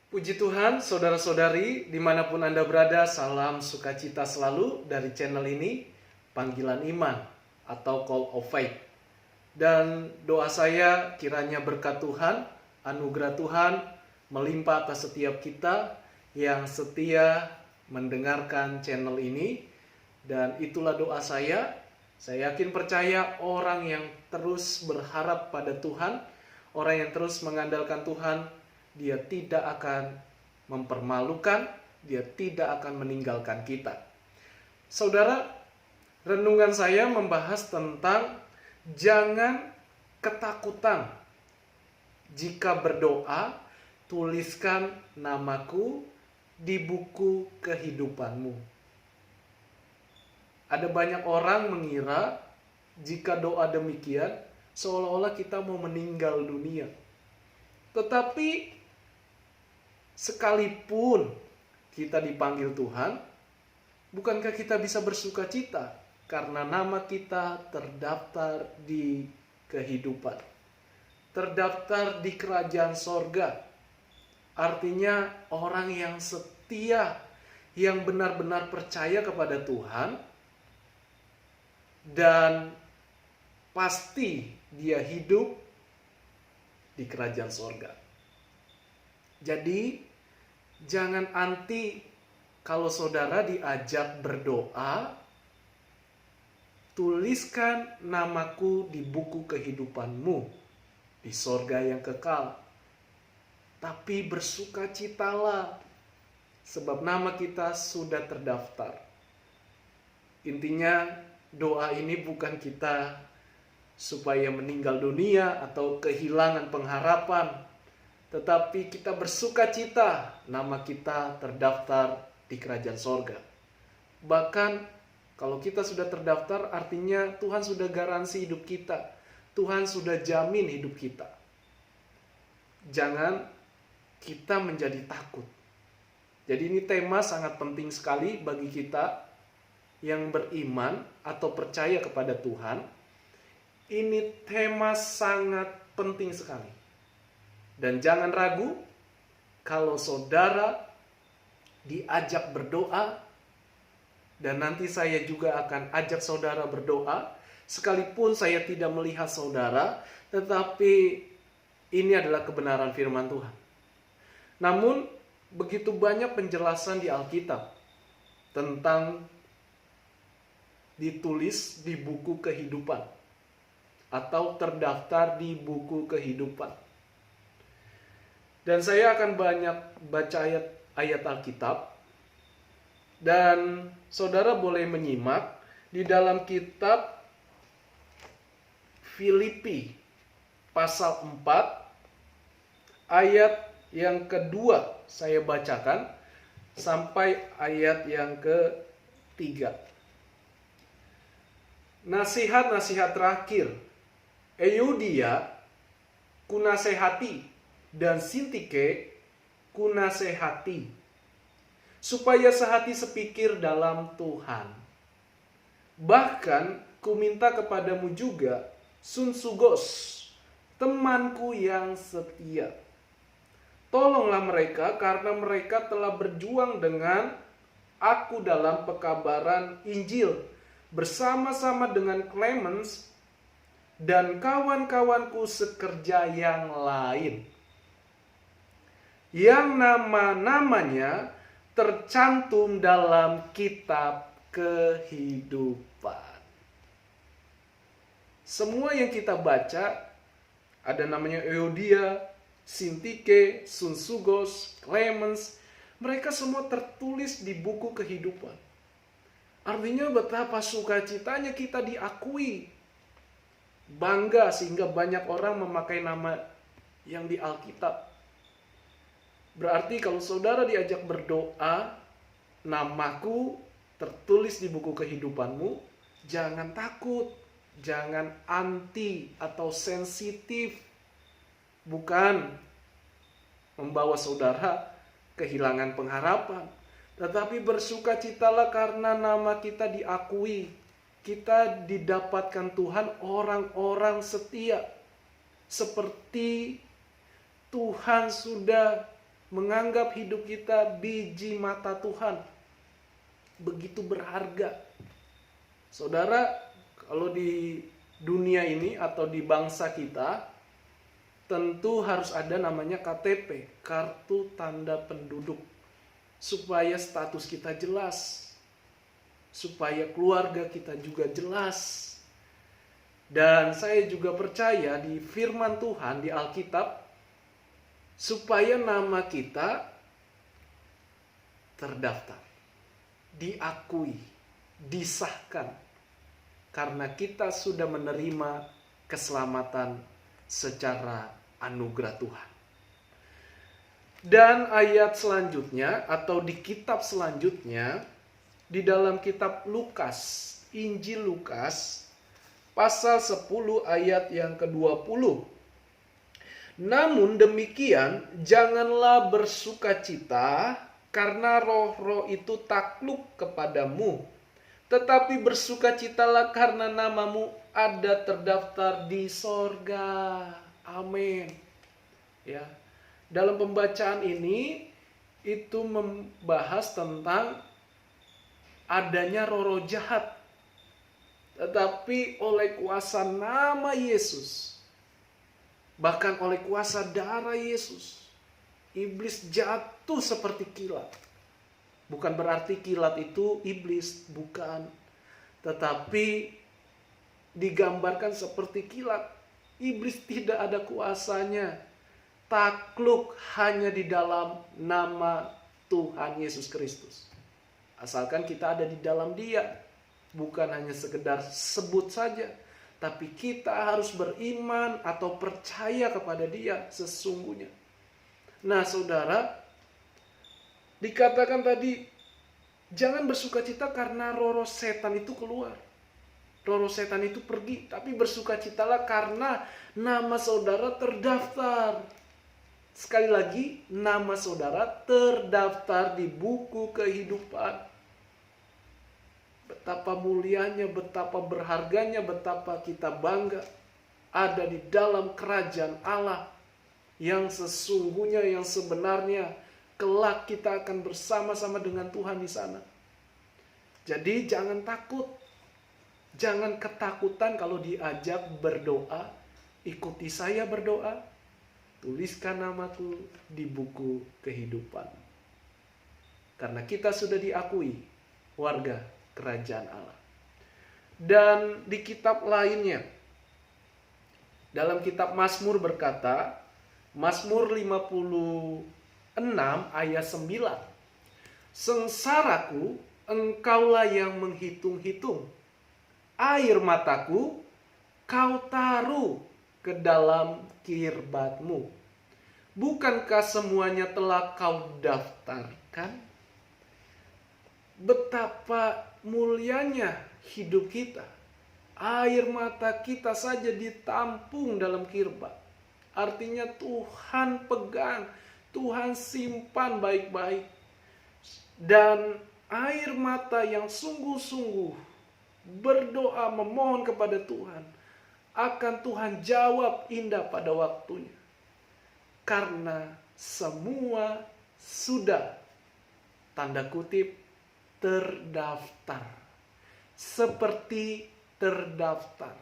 Puji Tuhan, saudara-saudari, dimanapun Anda berada, salam sukacita selalu dari channel ini, Panggilan Iman atau Call of Faith. Dan doa saya kiranya berkat Tuhan, anugerah Tuhan melimpah atas setiap kita yang setia mendengarkan channel ini. Dan itulah doa saya. Saya yakin percaya orang yang terus berharap pada Tuhan, orang yang terus mengandalkan Tuhan, dia tidak akan mempermalukan, dia tidak akan meninggalkan kita. Saudara, renungan saya membahas tentang jangan ketakutan. Jika berdoa, tuliskan namaku di buku kehidupanmu. Ada banyak orang mengira jika doa demikian seolah-olah kita mau meninggal dunia. Tetapi sekalipun kita dipanggil Tuhan, bukankah kita bisa bersuka cita karena nama kita terdaftar di kehidupan, terdaftar di kerajaan sorga. Artinya orang yang setia, yang benar-benar percaya kepada Tuhan, dan pasti dia hidup di kerajaan sorga. Jadi jangan anti kalau saudara diajak berdoa, tuliskan namaku di buku kehidupanmu di sorga yang kekal. Tapi bersukacitalah sebab nama kita sudah terdaftar. Intinya doa ini bukan kita supaya meninggal dunia atau kehilangan pengharapan, tetapi kita bersukacita nama kita terdaftar di kerajaan sorga. Bahkan kalau kita sudah terdaftar, artinya Tuhan sudah garansi hidup kita, Tuhan sudah jamin hidup kita. Jangan kita menjadi takut. Jadi ini tema sangat penting sekali bagi kita yang beriman atau percaya kepada Tuhan. Ini tema sangat penting sekali. Dan jangan ragu kalau saudara diajak berdoa, dan nanti saya juga akan ajak saudara berdoa, sekalipun saya tidak melihat saudara, tetapi ini adalah kebenaran firman Tuhan. Namun begitu banyak penjelasan di Alkitab tentang ditulis di buku kehidupan atau terdaftar di buku kehidupan. Dan saya akan banyak baca ayat Alkitab, dan saudara boleh menyimak di dalam kitab Filipi pasal 4 ayat yang kedua saya bacakan sampai ayat yang ketiga. Nasihat-nasihat terakhir, Euodia kunasehati dan Sintike kunasehati, supaya sehati sepikir dalam Tuhan. Bahkan ku minta kepadamu juga, Sunsugos, temanku yang setia. Tolonglah mereka karena mereka telah berjuang dengan aku dalam pekabaran Injil, bersama-sama dengan Clemens dan kawan-kawanku sekerja yang lain, yang nama-namanya tercantum dalam kitab kehidupan. Semua yang kita baca, ada namanya Euodia, Sintike, Sunsugos, Clemens, mereka semua tertulis di buku kehidupan. Artinya betapa sukacitanya kita diakui, bangga sehingga banyak orang memakai nama yang di Alkitab. Berarti kalau saudara diajak berdoa, namaku tertulis di buku kehidupanmu, jangan takut, jangan anti atau sensitif. Bukan membawa saudara kehilangan pengharapan, tetapi bersukacitalah karena nama kita diakui. Kita didapatkan Tuhan orang-orang setia. Seperti Tuhan sudah menganggap hidup kita biji mata Tuhan. Begitu berharga. Saudara, kalau di dunia ini atau di bangsa kita, tentu harus ada namanya KTP, kartu tanda penduduk. Supaya status kita jelas. Supaya keluarga kita juga jelas. Dan saya juga percaya di firman Tuhan di Alkitab, supaya nama kita terdaftar, diakui, disahkan, karena kita sudah menerima keselamatan secara anugerah Tuhan. Dan ayat selanjutnya atau di kitab selanjutnya, di dalam kitab Lukas, Injil Lukas, pasal 10 ayat yang ke-20. Namun demikian, janganlah bersukacita karena roh-roh itu takluk kepadamu. Tetapi bersukacitalah karena namamu ada terdaftar di sorga. Amin. Ya. Dalam pembacaan ini, itu membahas tentang adanya roh-roh jahat. Tetapi oleh kuasa nama Yesus, bahkan oleh kuasa darah Yesus, iblis jatuh seperti kilat. Bukan berarti kilat itu iblis, bukan. Tetapi digambarkan seperti kilat. Iblis tidak ada kuasanya. Takluk hanya di dalam nama Tuhan Yesus Kristus. Asalkan kita ada di dalam Dia. Bukan hanya sekedar sebut saja, tapi kita harus beriman atau percaya kepada Dia sesungguhnya. Nah, saudara, dikatakan tadi, jangan bersukacita karena roh-roh setan itu keluar. Roh-roh setan itu pergi, tapi bersukacitalah karena nama saudara terdaftar. Sekali lagi, nama saudara terdaftar di buku kehidupan. Betapa mulianya, betapa berharganya, betapa kita bangga ada di dalam kerajaan Allah yang sesungguhnya, yang sebenarnya kelak kita akan bersama-sama dengan Tuhan di sana. Jadi jangan takut, jangan ketakutan kalau diajak berdoa. Ikuti saya berdoa, tuliskan namaku di buku kehidupan. Karena kita sudah diakui warga kerajaan Allah. Dan di kitab lainnya, dalam kitab Mazmur berkata, Mazmur 56 ayat 9, sengsaraku engkaulah yang menghitung-hitung, air mataku kau taruh ke dalam kirbatmu. Bukankah semuanya telah kau daftarkan? Betapa mulianya hidup kita. Air mata kita saja ditampung dalam kirbat. Artinya Tuhan pegang, Tuhan simpan baik-baik. Dan air mata yang sungguh-sungguh berdoa memohon kepada Tuhan, akan Tuhan jawab indah pada waktunya. Karena semua sudah, tanda kutip, terdaftar. Seperti terdaftar.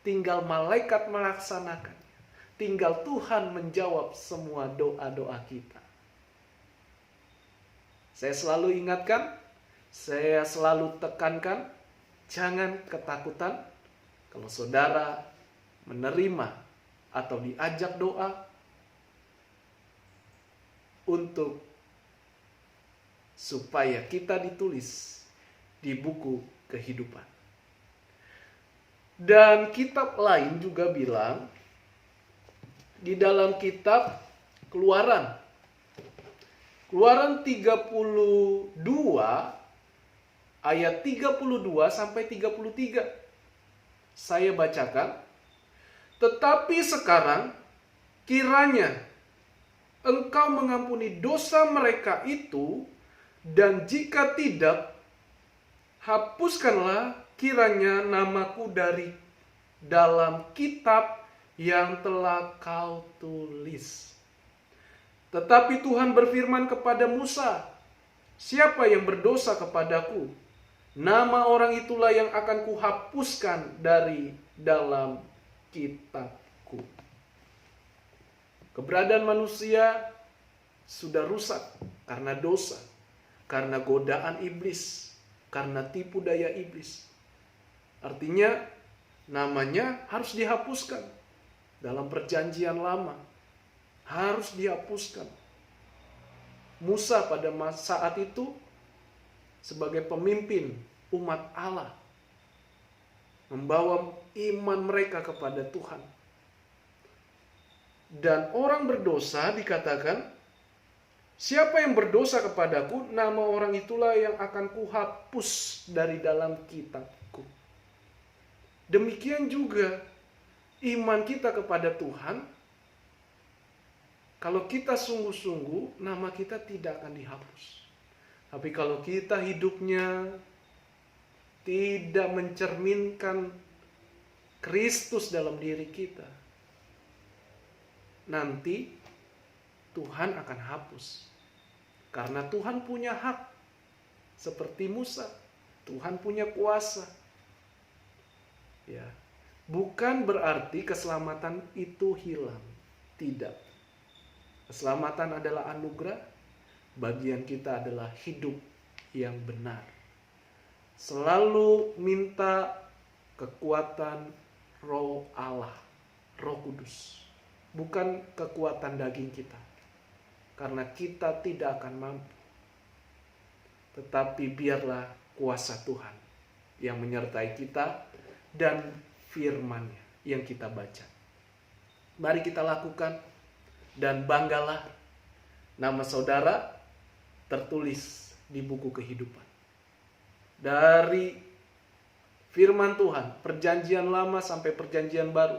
Tinggal malaikat melaksanakannya. Tinggal Tuhan menjawab semua doa-doa kita. Saya selalu ingatkan, saya selalu tekankan, jangan ketakutan kalau saudara menerima atau diajak doa untuk supaya kita ditulis di buku kehidupan. Dan kitab lain juga bilang, di dalam kitab Keluaran 32 ayat 32 sampai 33. Saya bacakan. Tetapi sekarang kiranya engkau mengampuni dosa mereka itu, dan jika tidak, hapuskanlah kiranya namaku dari dalam kitab yang telah kau tulis. Tetapi Tuhan berfirman kepada Musa, siapa yang berdosa kepadaku? Nama orang itulah yang akan kuhapuskan dari dalam kitabku. Keberadaan manusia sudah rusak karena dosa, karena godaan iblis, karena tipu daya iblis. Artinya namanya harus dihapuskan dalam perjanjian lama. Harus dihapuskan. Musa pada saat itu sebagai pemimpin umat Allah membawa iman mereka kepada Tuhan. Dan orang berdosa dikatakan, siapa yang berdosa kepadaku, nama orang itulah yang akan kuhapus dari dalam kitabku. Demikian juga iman kita kepada Tuhan. Kalau kita sungguh-sungguh, nama kita tidak akan dihapus. Tapi kalau kita hidupnya tidak mencerminkan Kristus dalam diri kita, nanti Tuhan akan hapus. Karena Tuhan punya hak. Seperti Musa, Tuhan punya kuasa. Ya, bukan berarti keselamatan itu hilang. Tidak. Keselamatan adalah anugerah, bagian kita adalah hidup yang benar. Selalu minta kekuatan Roh Allah, Roh Kudus. Bukan kekuatan daging kita. Karena kita tidak akan mampu. Tetapi biarlah kuasa Tuhan yang menyertai kita dan firman-Nya yang kita baca. Mari kita lakukan. Dan banggalah, nama saudara tertulis di buku kehidupan. Dari firman Tuhan, perjanjian lama sampai perjanjian baru,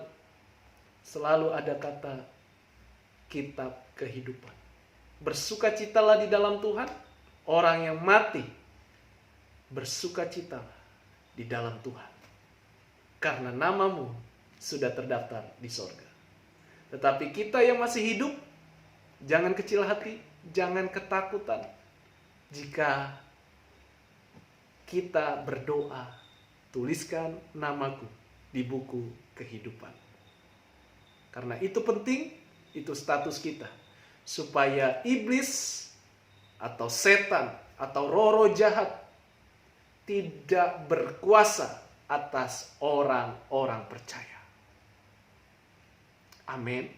selalu ada kata kitab kehidupan. Bersukacitalah di dalam Tuhan, orang yang mati bersukacitalah di dalam Tuhan. Karena namamu sudah terdaftar di sorga. Tetapi kita yang masih hidup, jangan kecil hati, jangan ketakutan. Jika kita berdoa, tuliskan namaku di buku kehidupan. Karena itu penting, itu status kita. Supaya iblis atau setan atau roh-roh jahat tidak berkuasa atas orang-orang percaya. Amin.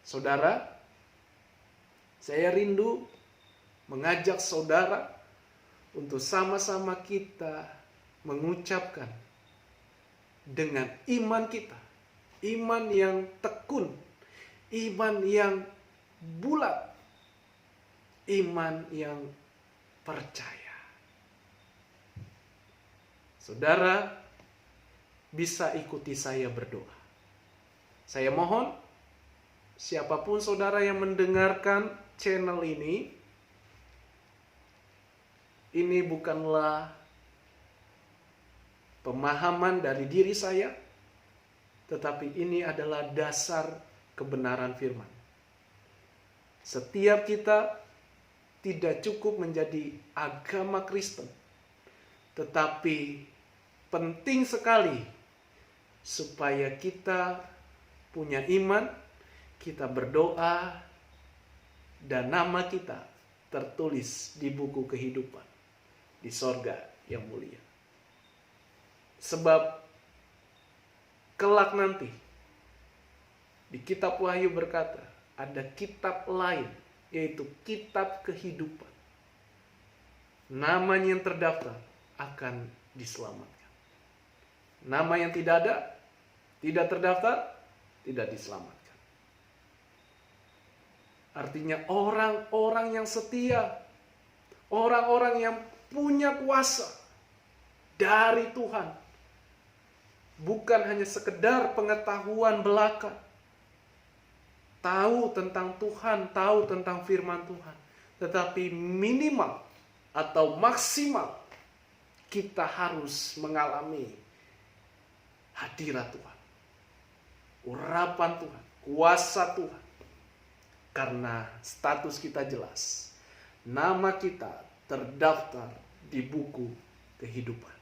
Saudara, saya rindu mengajak saudara untuk sama-sama kita mengucapkan dengan iman kita. Iman yang tekun, iman yang bulat, iman yang percaya. Saudara bisa ikuti saya berdoa. Saya mohon, siapapun saudara yang mendengarkan channel ini bukanlah pemahaman dari diri saya, tetapi ini adalah dasar kebenaran firman. Setiap kita tidak cukup menjadi agama Kristen, tetapi penting sekali supaya kita punya iman, kita berdoa, dan nama kita tertulis di buku kehidupan di sorga yang mulia. Sebab kelak nanti di kitab Wahyu berkata, ada kitab lain, yaitu kitab kehidupan. Namanya yang terdaftar akan diselamatkan. Nama yang tidak ada, tidak terdaftar, tidak diselamatkan. Artinya orang-orang yang setia, orang-orang yang punya kuasa dari Tuhan, bukan hanya sekedar pengetahuan belaka, tahu tentang Tuhan, tahu tentang firman Tuhan, tetapi minimal atau maksimal kita harus mengalami hadirat Tuhan, urapan Tuhan, kuasa Tuhan. Karena status kita jelas. Nama kita terdaftar di buku kehidupan.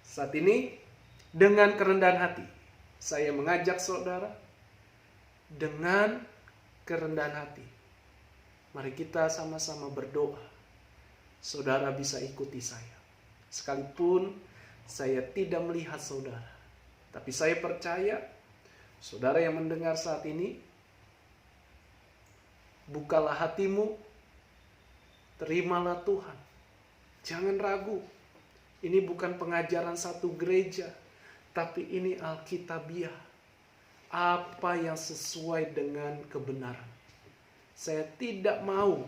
Saat ini dengan kerendahan hati saya mengajak saudara dengan kerendahan hati. Mari kita sama-sama berdoa. Saudara bisa ikuti saya. Sekalipun saya tidak melihat saudara. Tapi saya percaya saudara yang mendengar saat ini, bukalah hatimu, terimalah Tuhan. Jangan ragu. Ini bukan pengajaran satu gereja, tapi ini Alkitabiah. Apa yang sesuai dengan kebenaran. Saya tidak mau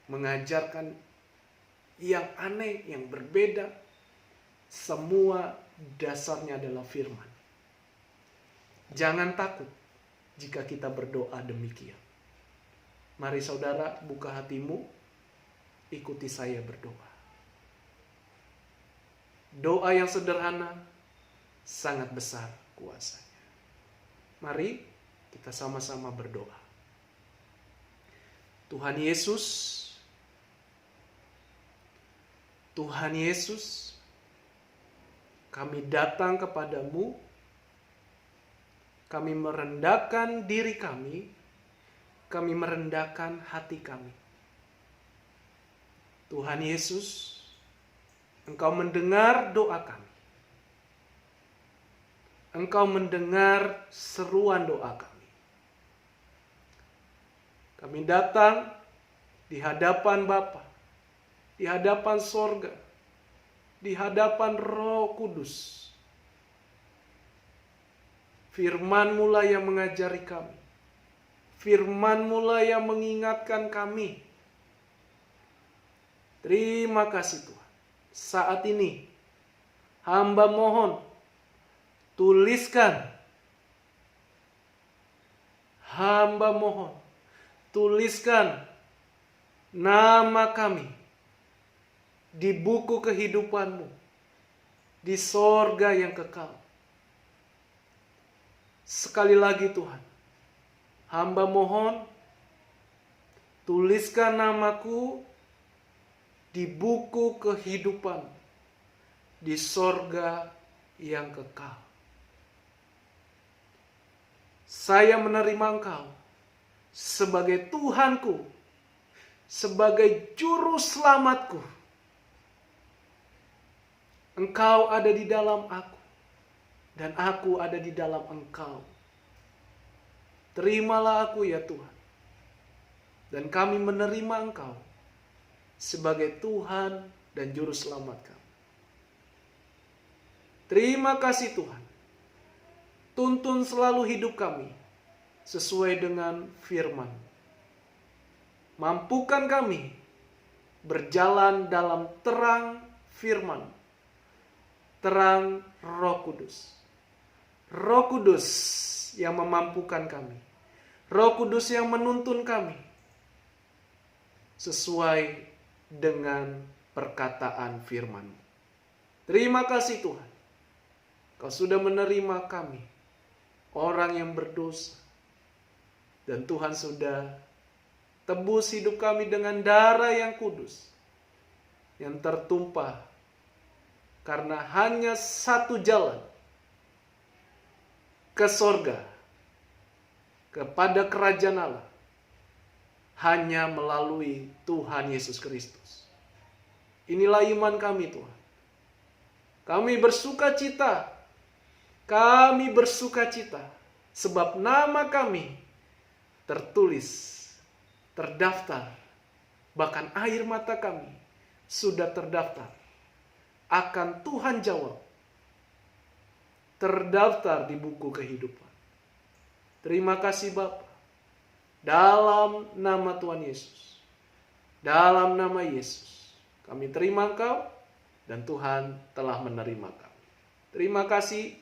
mengajarkan yang aneh, yang berbeda. Semua dasarnya adalah firman. Jangan takut jika kita berdoa demikian. Mari saudara buka hatimu, ikuti saya berdoa. Doa yang sederhana, sangat besar kuasanya. Mari kita sama-sama berdoa. Tuhan Yesus, kami datang kepadamu, kami merendahkan diri kami merendahkan hati kami. Tuhan Yesus, Engkau mendengar doa kami. Engkau mendengar seruan doa kami. Kami datang di hadapan Bapa, di hadapan sorga, di hadapan Roh Kudus. Firman-Mu lah yang mengajari kami. Firman-Mu lah yang mengingatkan kami. Terima kasih Tuhan. Saat ini, hamba mohon, tuliskan. Hamba mohon, tuliskan nama kami di buku kehidupan-Mu, di sorga yang kekal. Sekali lagi Tuhan, hamba mohon, tuliskan namaku di buku kehidupan di sorga yang kekal. Saya menerima Engkau sebagai Tuhanku, sebagai juru selamatku. Engkau ada di dalam aku, dan aku ada di dalam Engkau. Terimalah aku ya Tuhan. Dan kami menerima Engkau sebagai Tuhan dan Juru Selamat kami. Terima kasih Tuhan. Tuntun selalu hidup kami sesuai dengan firman. Mampukan kami berjalan dalam terang firman. Terang Roh Kudus. Roh Kudus yang memampukan kami. Roh Kudus yang menuntun kami sesuai dengan perkataan firman. Terima kasih Tuhan. Kau sudah menerima kami, orang yang berdosa. Dan Tuhan sudah tebus hidup kami dengan darah yang kudus, yang tertumpah. Karena hanya satu jalan ke sorga, kepada kerajaan Allah, hanya melalui Tuhan Yesus Kristus. Inilah iman kami Tuhan. Kami bersuka cita. Kami bersuka cita. Sebab nama kami tertulis, terdaftar. Bahkan air mata kami sudah terdaftar. Akan Tuhan jawab. Terdaftar di buku kehidupan. Terima kasih Bapa. Dalam nama Tuhan Yesus. Dalam nama Yesus. Kami terima Engkau dan Tuhan telah menerima kami. Terima kasih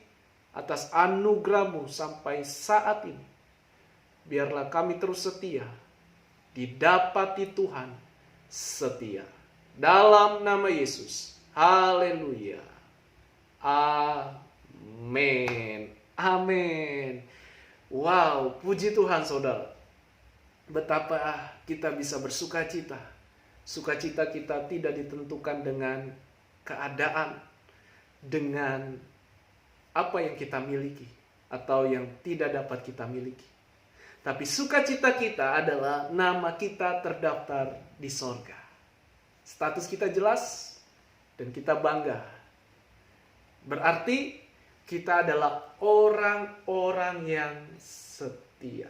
atas anugerah-Mu sampai saat ini. Biarlah kami terus setia. Didapati Tuhan setia. Dalam nama Yesus. Haleluya. Amin. Amin. Wow, puji Tuhan saudara. betapa kita bisa bersuka cita. Sukacita kita tidak ditentukan dengan keadaan, dengan apa yang kita miliki atau yang tidak dapat kita miliki. Tapi sukacita kita adalah nama kita terdaftar di sorga. Status kita jelas dan kita bangga. Berarti kita adalah orang-orang yang setia.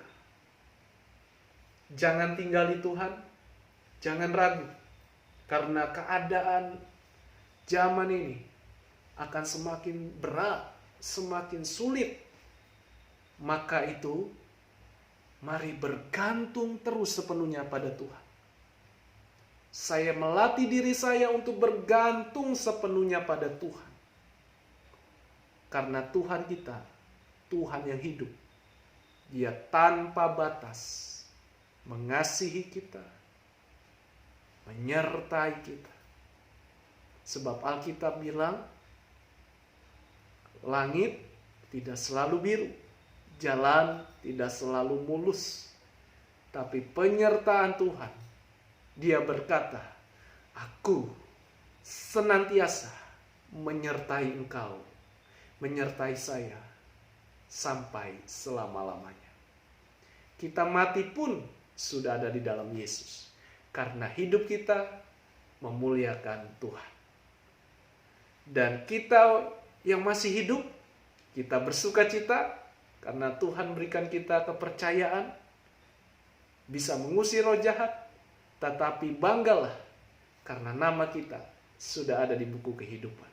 Jangan tinggali Tuhan, jangan ragu. Karena keadaan zaman ini akan semakin berat, semakin sulit. Maka itu, mari bergantung terus sepenuhnya pada Tuhan. Saya melatih diri saya untuk bergantung sepenuhnya pada Tuhan. Karena Tuhan kita, Tuhan yang hidup. Dia tanpa batas mengasihi kita, menyertai kita. Sebab Alkitab bilang, langit tidak selalu biru, jalan tidak selalu mulus, tapi penyertaan Tuhan. Dia berkata, aku senantiasa menyertai engkau, menyertai saya sampai selama-lamanya. Kita mati pun sudah ada di dalam Yesus, karena hidup kita memuliakan Tuhan. Dan kita yang masih hidup, kita bersuka cita karena Tuhan berikan kita kepercayaan bisa mengusir roh jahat. Tetapi banggalah karena nama kita sudah ada di buku kehidupan.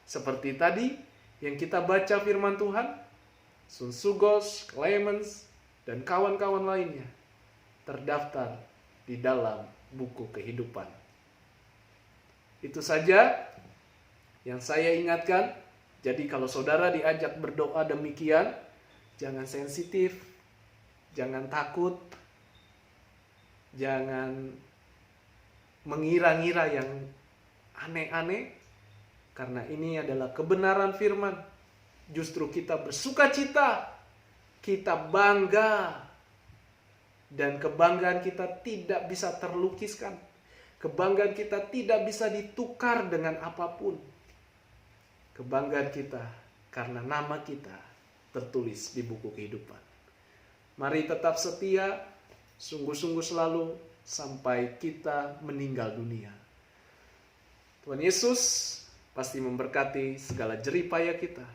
Seperti tadi yang kita baca firman Tuhan, Sun Sugos, Clemens, dan kawan-kawan lainnya terdaftar di dalam buku kehidupan. Itu saja yang saya ingatkan. Jadi kalau saudara diajak berdoa demikian, jangan sensitif, jangan takut, jangan mengira-ngira yang aneh-aneh, karena ini adalah kebenaran firman. Justru kita bersuka cita, kita bangga, dan kebanggaan kita tidak bisa terlukiskan. Kebanggaan kita tidak bisa ditukar dengan apapun. Kebanggaan kita karena nama kita tertulis di buku kehidupan. Mari tetap setia, sungguh-sungguh selalu sampai kita meninggal dunia. Tuhan Yesus pasti memberkati segala jerih payah kita,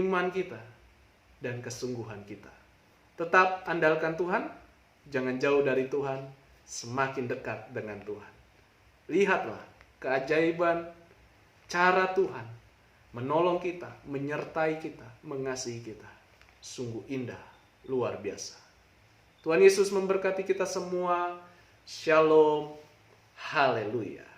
iman kita, dan kesungguhan kita. Tetap andalkan Tuhan, jangan jauh dari Tuhan, semakin dekat dengan Tuhan. Lihatlah keajaiban cara Tuhan menolong kita, menyertai kita, mengasihi kita. Sungguh indah, luar biasa. Tuhan Yesus memberkati kita semua. Shalom. Haleluya.